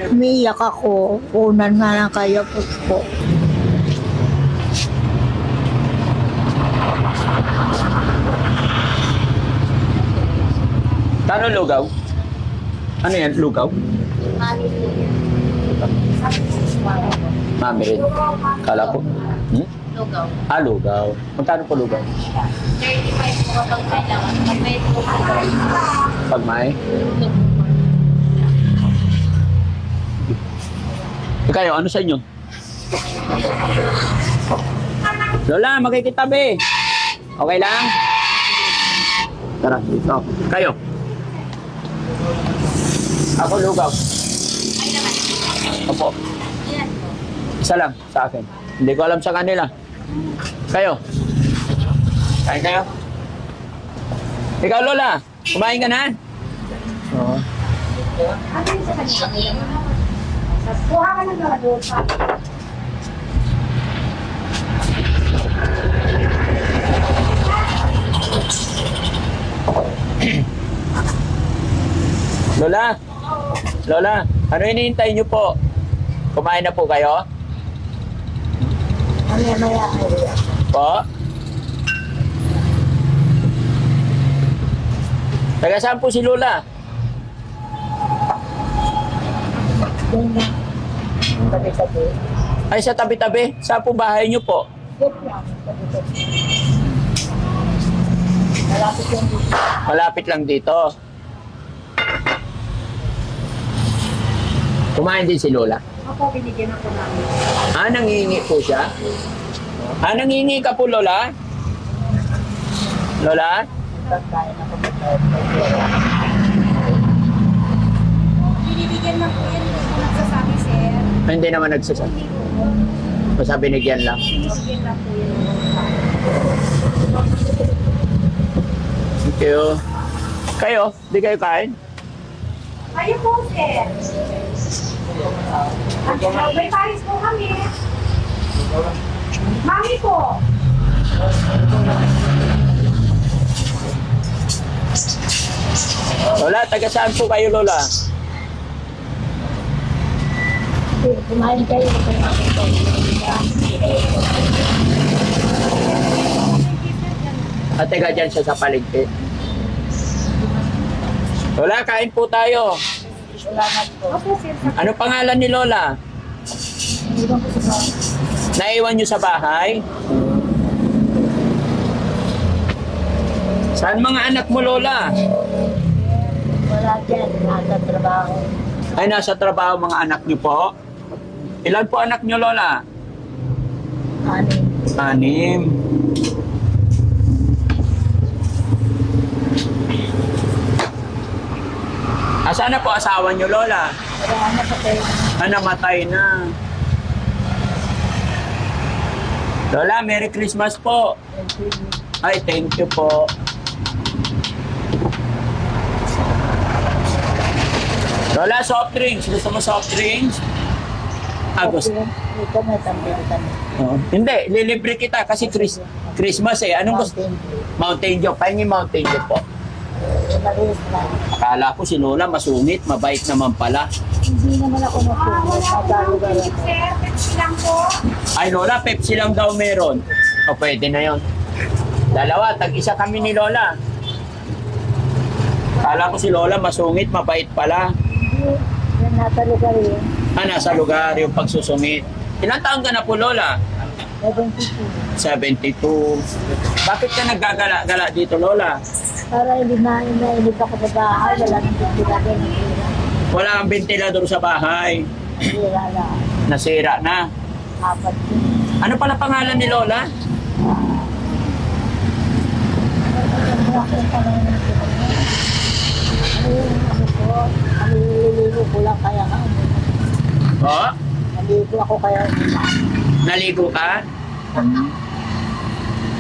Umiyak ako. Unan na lang kayo po. Paano lugaw? Ano yan, lugaw? Mami rin. Kala ko. Lugaw. Ah, lugaw. Magkano po lugaw? 35 po kapag kailangan. Pag may Pag may? Kayo, ano sa inyo? Lola, makikitabi. Okay lang? Tara, dito. Kayo. Ako lugaw. Ay naman. Opo. Yan. Isa lang sa akin. Hindi ko alam sa kanila. Kayo. Kain kayo? Ikaw, Lola. Kumain ka na? Oo. Kuha ka ng galadosa. Lola. Lola, ano hinihintay niyo po? Kumain na po kayo? Maya. Po? Taga saan po si Lola? Doon na. Tabi-tabi. Ay, sa tabi-tabi. Saan po bahay niyo po? Doon lang. Tabi-tabi. Malapit yung dito. Malapit lang dito. Kumain din si Lola. Ako, binigyan ako namin. Ah, nangingi po siya? Ah, nangingi ka po, Lola? Lola? Pagkain ako. Binibigyan na po yan kung nagsasabi, sir. Ah, hindi naman nagsasabi. Hindi po. Basta binigyan lang. Binibigyan na po yan. Thank you. Kayo? Di kayo kain? Kayo po, sir. May paris po kami. Mami po. Lola, taga saan po kayo, Lola? Kumain kayo. At taga dyan siya sa paligid. Lola, kain po tayo. Salamat po. Opo, sir. Ano pangalan ni Lola? Iwan ko sa Naiwan niyo sa bahay? Saan mga anak mo, Lola? wala dyan. Nasa trabaho. Ay, nasa trabaho mga anak niyo po? Ilan po anak niyo, Lola? Anin. 6. Asan na po asawa niyo, Lola? Wala na pa kayo. Ah, namatay na. Lola, Merry Christmas po. Ay, thank you po. Lola, soft drinks. Gusto mo soft drinks? Ah, gusto. Ito may tambitan. Hindi, lilibre kita kasi Christmas eh. Anong gusto? Mountain Dew. Pahingin Mountain Dew po. Maliit na. Akala ko si Lola masungit, mabait naman pala. Hindi naman ako mapuno. Nagalugar ako. Sir, Pepsi lang po. Ay Lola, Pepsi lang daw meron. O pwede na yon. Dalawa, tag-isa kami ni Lola. Akala ko si Lola masungit, mabait pala. Hindi. Yan nasa lugar yun. Ah, nasa lugar yung pagsusungit. Ilang taon ka na po, Lola? 72. 72. Bakit ka naggagala-gala dito, Lola? Para hindi na inainip ako sa bahay. Wala nang pagkilagay ng pera. Wala kang ventilador sa bahay. Pera lang. Nasira na. 4 din. Ano pala pangalan ni Lola? Ano ako yung pangalan ng pera niya? Ano yung ano ko? Ano yung nililigo ko lang kaya ka. Oh, Naligo ako kaya naligo ka?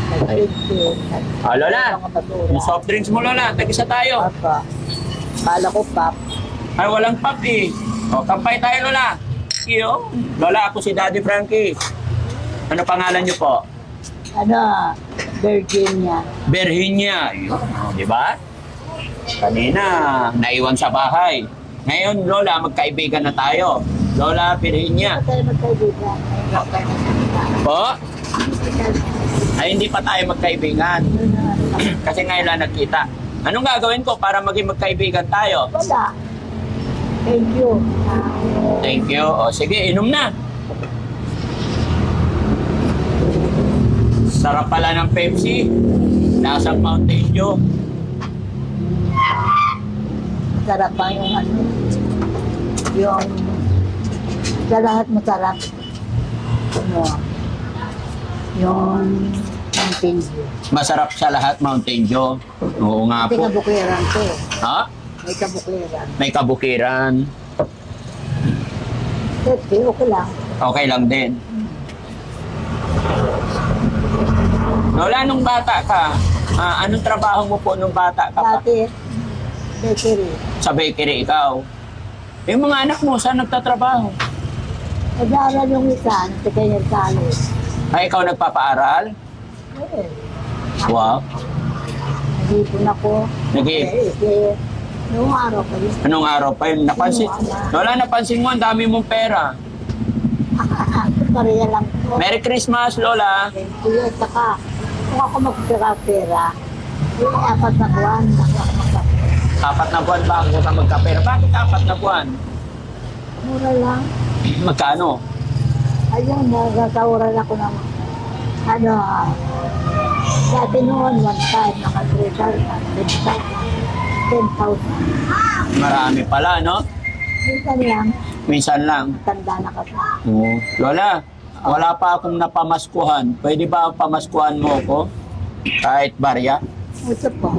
nag-pigpig. Ah, Lola. Yung soft drinks mo, Lola. Tag-isa tayo. Papa. Kala ko pap. Ay, walang pop eh. O, kampay tayo, Lola. Iyo. Lola, ako si Daddy Frankie. Ano pangalan niyo po? Ano? Virginia. Virginia. Yun, di ba? Kanina, naiwan sa bahay. Ngayon, Lola, magkaibigan na tayo. Lola Virginia. Hindi tayo magkaibigan. Ngayon lang tayo magkaibigan. Po? Ay, hindi pa tayo magkaibigan. Kasi ngayon lang nagkita. Anong gagawin ko para maging magkaibigan tayo? Wala. Thank you. Thank you. O, sige, inom na. Sarap pala ng Pepsi. Lasang Mountain Dew. Sarap pa yung ano. Yung sa lahat masarap. Ano, yung Mountain Dew. Masarap sa lahat, Mountain Dew. Oo nga Hindi po. kabukiran to. Ha? May kabukiran. May kabukiran. Pepsi, okay lang. Okay lang din. Lola, nung bata ka, anong trabaho mo po nung bata ka pa? Dati, bakery. Sa bakery ikaw. Yung mga anak mo, saan nagtatrabaho? Nag-aaral yung isa, sa kanyang college. Ay, ikaw nagpapaaral? Eh, Wow. nag-ipon ako. Nag-iipon. Noong araw pa yun. Anong araw pa yun? Napansin, Lola, napansin mo, ang dami mong pera. Pareha lang po. Merry Christmas, Lola. Kaya saka, kung ako magkakapera, yung 4 na buwan, nakakapera. 4 na buwan ba ako ka magkapera? Bakit 4 na buwan? Mura lang. Magkano? Ayun, nagkakawaran ako ng, ano, dati noon, 1 time, naka 10,000. Marami pala, no? Minsan lang, Minsan lang. tanda na kasi. Oo. Lola, wala pa akong napamaskuhan. Pwede ba pamaskuhan mo ako? Kahit barya? Ito po.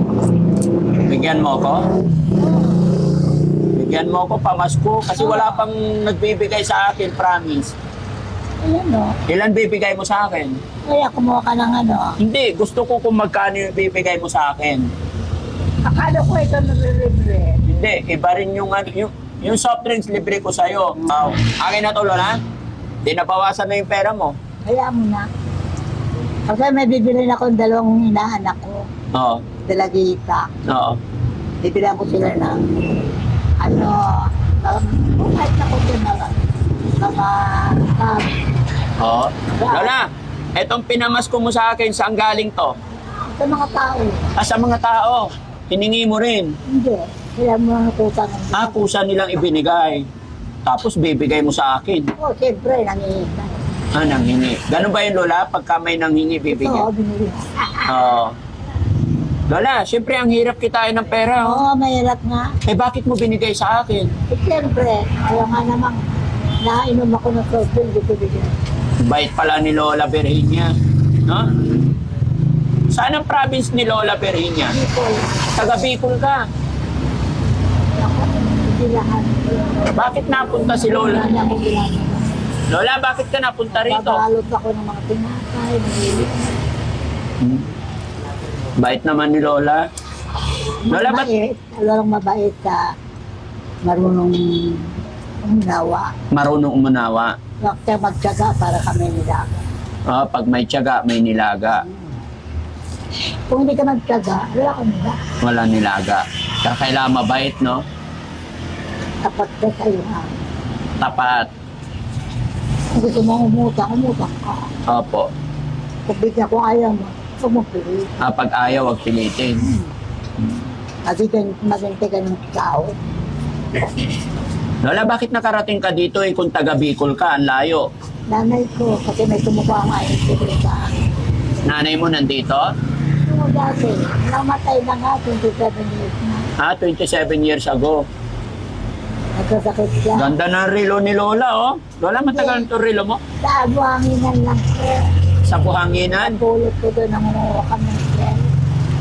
Bigyan mo ako? Bigyan mo ako pamasko kasi wala pang nagbibigay sa akin, promise. Ayan no. Ilan bibigay mo sa akin? Kaya kumuha ka ng ano. Hindi, gusto ko kung magkano yung bibigay mo sa akin. Akala ko ito nalilibre. Hindi, iba rin yung soft drinks libre ko sa'yo. Wow. Akin na to, Lola. Di nabawasan na yung pera mo. Kaya mo na. Kasi may bibili na akong 2 inaanak ko. Oo. Dalagita. Oo. Bibilang ko sila ng ano, kahit na ko din na mga Oo. Lola, etong pinamasko mo sa akin, saan galing to? sa mga tao. Sa mga tao. Hiningi mo rin. Hindi. Sila mo ang utang. Kusa nilang ibinigay. Tapos bibigay mo sa akin. Oo, siyempre, nangihingi. Nanghingi. Ganun ba yun, Lola? Pagka may nanghingi, bibigay? Oo, binili. Oo. Lola, siyempre ang hirap kitain ng pera. Oh. Oo, mahirap nga. Eh bakit mo binigay sa akin? Siyempre, kaya nga namang nainom ako ng soft drink, dito bigyan. Bait pala ni Lola Virginia. No? Saan ang province ni Lola Virginia? People, Taga Bicol ka. ako, hindi lahat. Bakit napunta si Lola? Wala na akong ginagawa. Lola, bakit ka napunta rito? Babalot ako ng mga tinapay, nabili. Bait naman ni Lola. Lola, ba't Mabait. Walang mabait ka. Marunong uminawa. marunong umunawa? Huwag kang magtyaga para kami nila. Pag may tiyaga, may nilaga. Kung hindi ka magtyaga, wala kang nila. Wala nilaga. Kaya kailangan mabait, no? Tapat ka sa'yo ha. Tapat. Kung gusto mo umutang ka. Opo. Kung bigla kung ayaw mo, pumupili. Pag ayaw, wag pilitin. Kasi maganda ka ng tao. Lola, bakit nakarating ka dito kung taga Bicol ka? Ang layo. Nanay ko, kasi may tumukuha ang ayos ko sa akin. Nanay mo nandito? Yung dati, namatay na nga, 27 years na. 27 years ago. Nagkasakit siya. Ganda ng relo ni Lola, oh. Lola, matagal na relo mo? Sa buhanginan lang ko. Sa buhanginan? Pulot ko doon, nangunguha kami ng shell.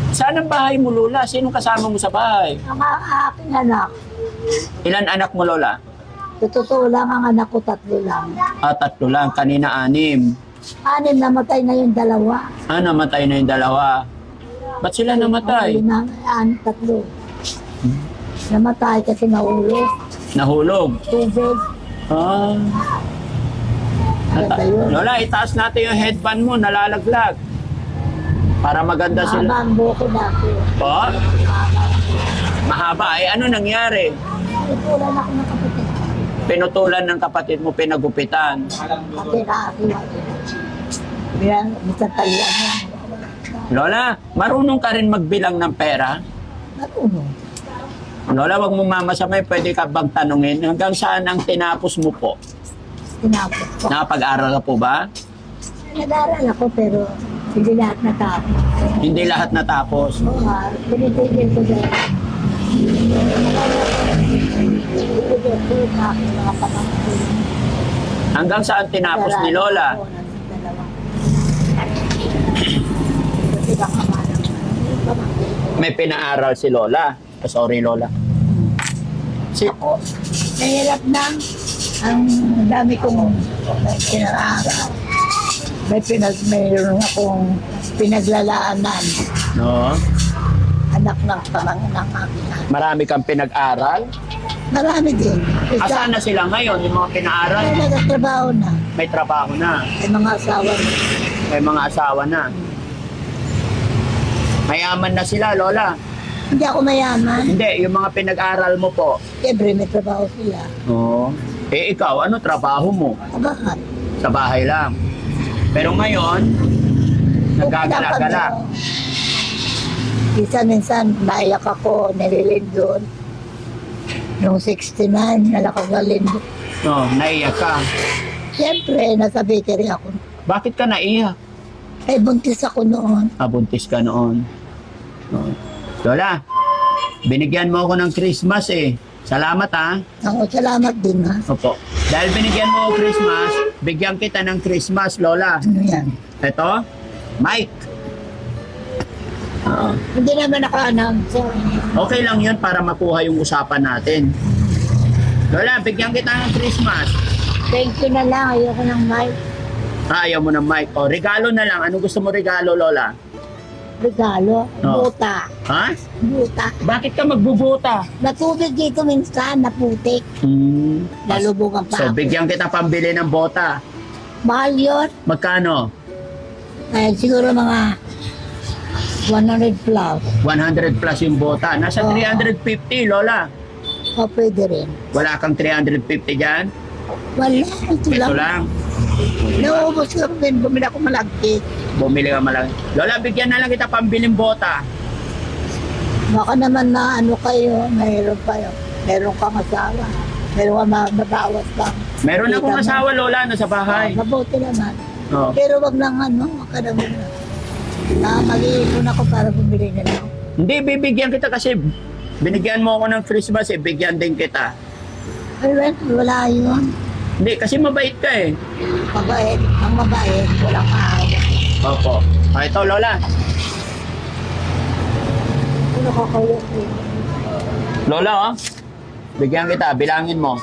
Saan ang bahay mo, Lola? Sino kasama mo sa bahay? Ang aking anak, Ilan anak mo, Lola? sa totoo lang, ang anak ko 3 lang. 3 lang. Kanina 6. 6 namatay na yung 2. Namatay na yung 2. Ba't sila namatay? 3. Namatay kasi nahulog. Nahulog. Tubig. Maganda yun. Lola, itaas natin yung headband mo, nalalaglag. Para maganda sila. Mahaba ang buko dati. Po? Mahaba. Ano nangyari? Pinutulan ako ng kapatid. Pinutulan ng kapatid mo, pinagupitan. Kasi nakakiwa. Bilang, minsan talian niya. Lola, marunong ka rin magbilang ng pera? Marunong. Lola, wag mo mamasamay, pwede ka bang tanungin hanggang saan ang tinapos mo po? Tinapos ko. Nakapag-aral ka po ba? Nag-aaral ako pero hindi lahat natapos. Hindi lahat natapos. Oo nga, pinitigil ko dahil. Pinitigil ko yung aking mga pamangkin. Hanggang saan tinapos ni Lola? Ako ng dalawa. Kasi baka malang pamangkin. May pinaaral si Lola. Sorry, Lola. Si, Ako, nahirap na. Ang dami kong pinag-aaral. Mayroon akong pinaglalaanan. no? Anak ng pamangkin ng aking anak. Marami kang pinag-aral. Marami din. Asan na sila ngayon, yung mga pinaaral? Ay, nagtatrabaho na. May trabaho na. May mga asawa na. May mga asawa na. Mayaman na sila, Lola. Hindi ako mayaman. Hindi, yung mga pinag-aral mo po. Siyempre, may trabaho sila. Oo. Eh ikaw, ano trabaho mo? Agahan. Sa bahay lang. Pero ngayon, nagagala-gala. Minsan, naiyak ako, nililindon. Noong 69, nalakog na lindon. No, naiyak ka. Siyempre, nasa bakery ako. Bakit ka naiyak? Ay, buntis ako noon. Abuntis ka noon. Oo. Lola, binigyan mo ako ng Christmas eh. Salamat ha. Ako, salamat din ha. Opo. Dahil binigyan mo ako Christmas, bigyan kita ng Christmas, Lola. Ano yan? Ito, Mike. Oo. Hindi naman naka-announce. Okay lang yun para makuha yung usapan natin. Lola, bigyan kita ng Christmas. Thank you na lang. Ayoko ng mic. Ayaw mo ng Mike. O, regalo na lang. Ano gusto mo regalo, Lola? Regalo. Oh. Buta. Ha? Buta. Bakit ka magbubuta? Natubig dito minsan, naputik. Lalubog ang So, pa. bigyan kita pambili ng bota. Mahal yun. Magkano? Ay, siguro mga 100 plus. 100 plus yung bota. Nasa Oo. 350, Lola. O, pwede rin. Wala kang 350 dyan? Wala. Ito Ito lang. lang. Naubos ko rin. Bumili ako malagkit. Bumili ka malang. Lola, bigyan na lang kita pambiling bota. Baka naman na ano kayo, mayroon kayo. Meron kang asawa. Meron kang mabawas lang. Meron akong Kita mo. asawa, Lola, nasa bahay. Mabuti naman. Oh. Pero wag nang ano, wag ka naman. Mag-iipon ako para bumili na lang. Hindi, bibigyan kita kasi binigyan mo ako ng Christmas, eh, bigyan din kita. Ay, wala yun. Hindi, kasi mabait ka eh. Mabait. Ang mabait, walang aawa. Opo. Ah, ito, Lola. Ano ka kayo? Lola, oh. Bigyan kita, bilangin mo.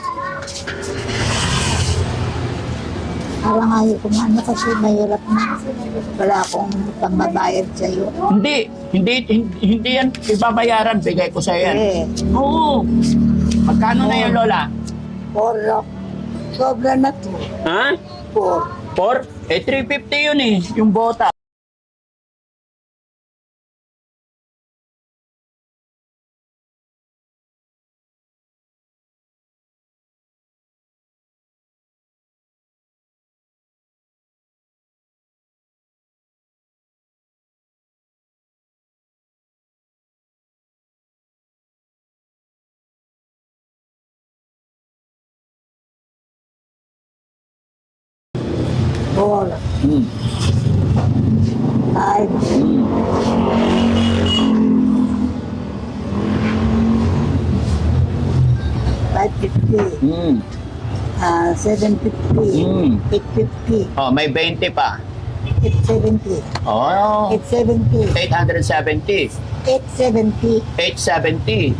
Parang ayaw ko nga na kasi mahirap na. Wala akong pambabayad sa'yo. Hindi yan ibabayaran, bigay ko sa yan. Eh, Oo. Magkano na yan, Lola? poro. Sobra na to. Ha? Poro. 4? Eh, 350 yun eh, yung bota. Poro. Hmm. Ay, $550. Hmm. 750. 850. Oh, may 20 pa. 870. Oh, 870. 870. 870. 870.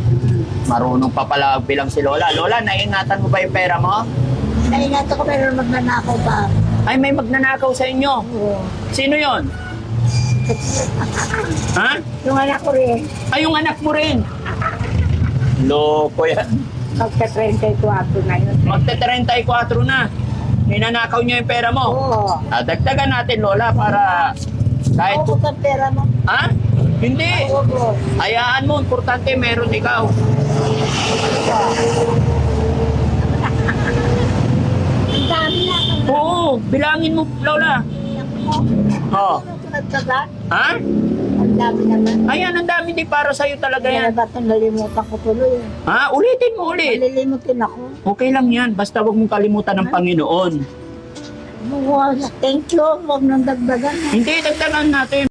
Marunong pa pala bilang si Lola. Lola, naingatan mo ba yung pera mo? Naingat ako pero magnanakaw pa. Ay, may magnanakaw sa inyo. Oo. Sino yon? Ha? Yung anak ko rin, Ay, yung anak mo rin. Loko yan. magka-34 na yun. Magte-34 na. Ninanakaw niya yung pera mo. Oo. Dagdagan natin, Lola, para kahit... Ako sa pera mo. Ha? Hindi. Oo. Hayaan mo, importante meron ikaw. Ang dami na. Oo, bilangin mo, Lola. Oo. Nagtagat. Ha? Ang dami naman. Ayan, ang dami din para sa'yo talaga Kaya yan. ba ito nalimutan ko tuloy. Ha? Ulitin mo ulit. Nalilimutin ako. Okay lang yan. Basta huwag mong kalimutan ng Panginoon. Thank you. Huwag nang dagdagan. Hindi, dagdagan natin.